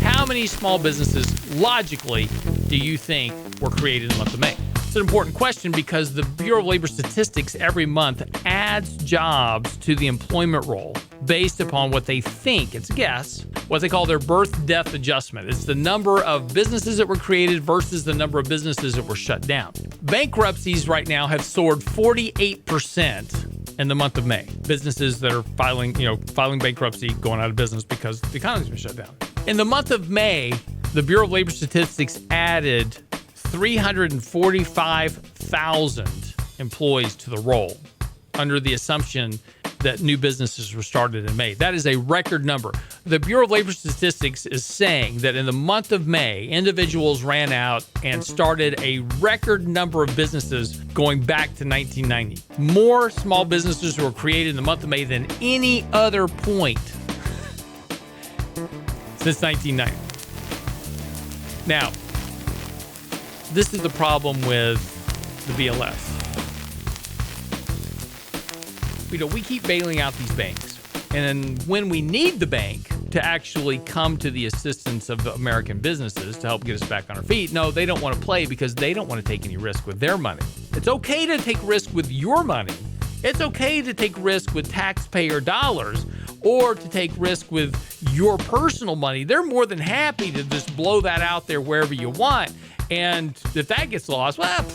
How many small businesses, logically, do you think were created in the month of May? It's an important question because the Bureau of Labor Statistics every month adds jobs to the employment roll based upon what they think, it's a guess, what they call their birth-death adjustment. It's the number of businesses that were created versus the number of businesses that were shut down. Bankruptcies right now have soared 48% in the month of May. Businesses that are filing bankruptcy, going out of business because the economy's been shut down. In the month of May, the Bureau of Labor Statistics added 345,000 employees to the roll under the assumption that new businesses were started in May. That is a record number. The Bureau of Labor Statistics is saying that in the month of May, individuals ran out and started a record number of businesses going back to 1990. More small businesses were created in the month of May than any other point since 1990. Now, this is the problem with the BLS. We keep bailing out these banks. And when we need the bank to actually come to the assistance of American businesses to help get us back on our feet, no, they don't want to play because they don't want to take any risk with their money. It's okay to take risk with your money. It's okay to take risk with taxpayer dollars or to take risk with your personal money. They're more than happy to just blow that out there wherever you want. And if that gets lost, well,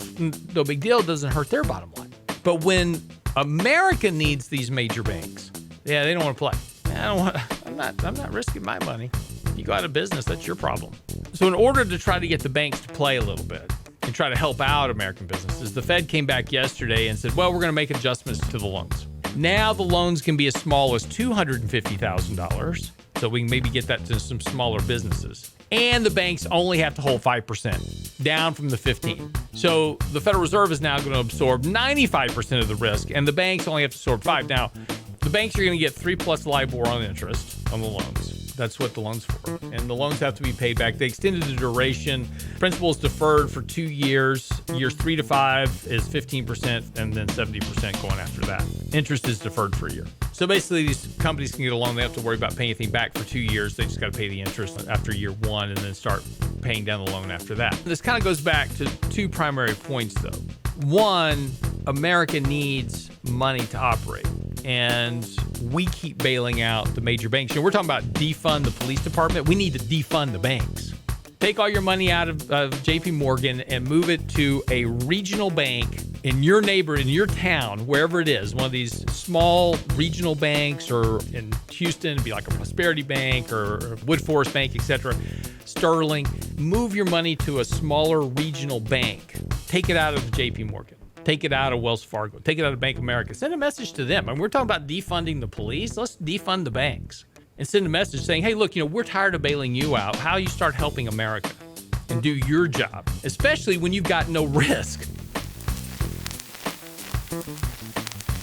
no big deal. It doesn't hurt their bottom line. But when America needs these major banks, yeah, they don't want to play. I'm not risking my money. If you go out of business, that's your problem. So in order to try to get the banks to play a little bit and try to help out American businesses, the Fed came back yesterday and said, well, we're going to make adjustments to the loans. Now the loans can be as small as $250,000. So we can maybe get that to some smaller businesses. And the banks only have to hold 5%, down from the 15%. So the Federal Reserve is now going to absorb 95% of the risk, and the banks only have to absorb 5%. Now, the banks are going to get 3+ LIBOR on interest on the loans. That's what the loan's for. And the loans have to be paid back. They extended the duration. Principal is deferred for 2 years. Years 3 to 5 is 15%, and then 70% going after that. Interest is deferred for a year. So basically, these companies can get a loan. They don't have to worry about paying anything back for 2 years. They just got to pay the interest after year 1 and then start paying down the loan after that. This kind of goes back to two primary points, though. One, America needs money to operate. And we keep bailing out the major banks. We're talking about defund the police department. We need to defund the banks. Take all your money out of JP Morgan and move it to a regional bank in your neighborhood, in your town, wherever it is, one of these small regional banks, or in Houston, it'd be like a Prosperity Bank or Woodforest Bank, etc. Sterling. Move your money to a smaller regional bank. Take it out of JP Morgan. Take it out of Wells Fargo. Take it out of Bank of America. Send a message to them. And we're talking about defunding the police. Let's defund the banks and send a message saying, hey, look, we're tired of bailing you out. How you start helping America and do your job, especially when you've got no risk.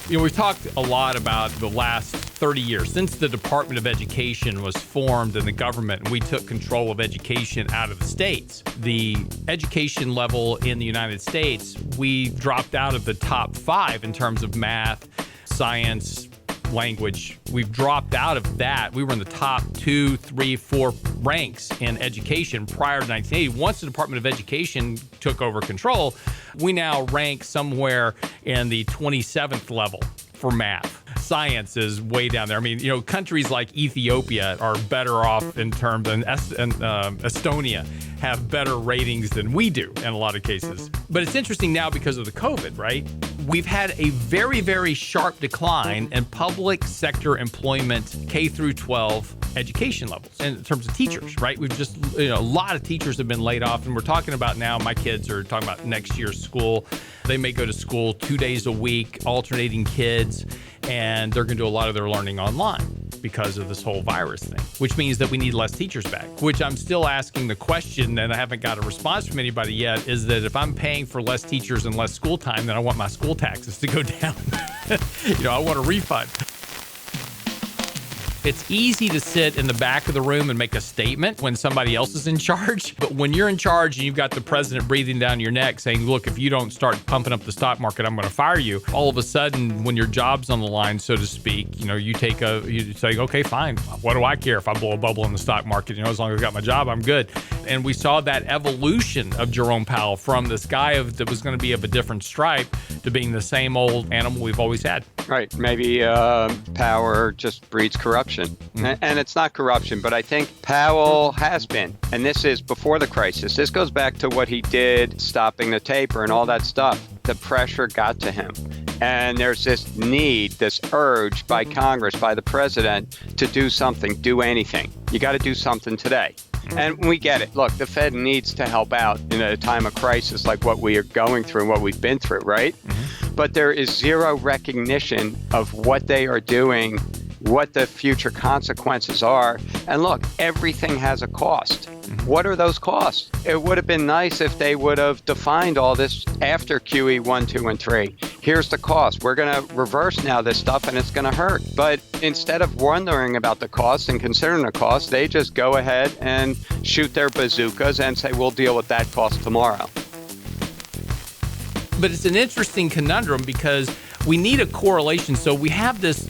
We've talked a lot about the last 30 years since the Department of Education was formed in the government and we took control of education out of the states. The education level in the United States, we dropped out of the top 5 in terms of math, science, language. We've dropped out of that. We were in the top 2, 3, 4 ranks in education prior to 1980. Once the Department of Education took over control, we now rank somewhere in the 27th level for math. Science is way down there. I mean, countries like Ethiopia are better off in terms, and Estonia have better ratings than we do in a lot of cases. But it's interesting now because of the COVID, right? We've had a very, very sharp decline in public sector employment, K through 12 education levels in terms of teachers, right? We've just, a lot of teachers have been laid off, and we're talking about now, my kids are talking about next year's school. They may go to school 2 days a week, alternating kids, and they're going to do a lot of their learning online because of this whole virus thing, which means that we need less teachers back, which I'm still asking the question, and I haven't got a response from anybody yet, is that if I'm paying for less teachers and less school time, then I want my school taxes to go down. I want a refund. It's easy to sit in the back of the room and make a statement when somebody else is in charge. But when you're in charge and you've got the president breathing down your neck saying, look, if you don't start pumping up the stock market, I'm going to fire you. All of a sudden, when your job's on the line, so to speak, you say, okay, fine. What do I care if I blow a bubble in the stock market? As long as I got my job, I'm good. And we saw that evolution of Jerome Powell from this guy that was going to be of a different stripe to being the same old animal we've always had. Right. Maybe power just breeds corruption. Mm-hmm. And it's not corruption, but I think Powell has been. And this is before the crisis. This goes back to what he did, stopping the taper and all that stuff. The pressure got to him. And there's this need, this urge by Congress, by the president to do something, do anything. You got to do something today. And we get it. Look, the Fed needs to help out in a time of crisis like what we are going through and what we've been through, right? Mm-hmm. But there is zero recognition of what they are doing, what the future consequences are. And look, everything has a cost. Mm-hmm. What are those costs? It would have been nice if they would have defined all this after QE 1, 2, and 3. Here's the cost. We're going to reverse now this stuff and it's going to hurt. But instead of wondering about the cost and considering the cost, they just go ahead and shoot their bazookas and say, we'll deal with that cost tomorrow. But it's an interesting conundrum because we need a correlation. So we have this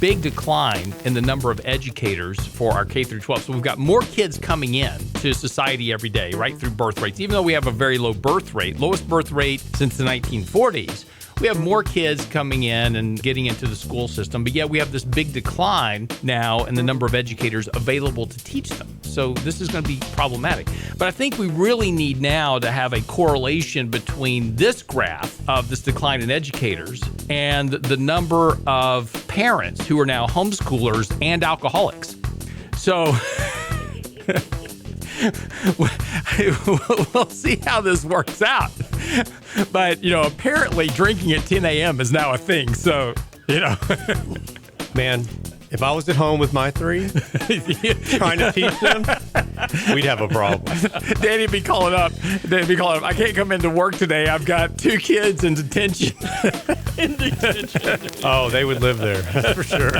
big decline in the number of educators for our K through 12. So we've got more kids coming in to society every day, right, through birth rates. Even though we have a very low birth rate, lowest birth rate since the 1940s, we have more kids coming in and getting into the school system, but yet we have this big decline now in the number of educators available to teach them. So this is going to be problematic. But I think we really need now to have a correlation between this graph of this decline in educators and the number of parents who are now homeschoolers and alcoholics. So we'll see how this works out. But, apparently drinking at 10 a.m. is now a thing. So, Man, if I was at home with my three, trying to teach them, we'd have a problem. Danny'd be calling up. I can't come into work today. I've got 2 kids in detention. Oh, they would live there. That's for sure.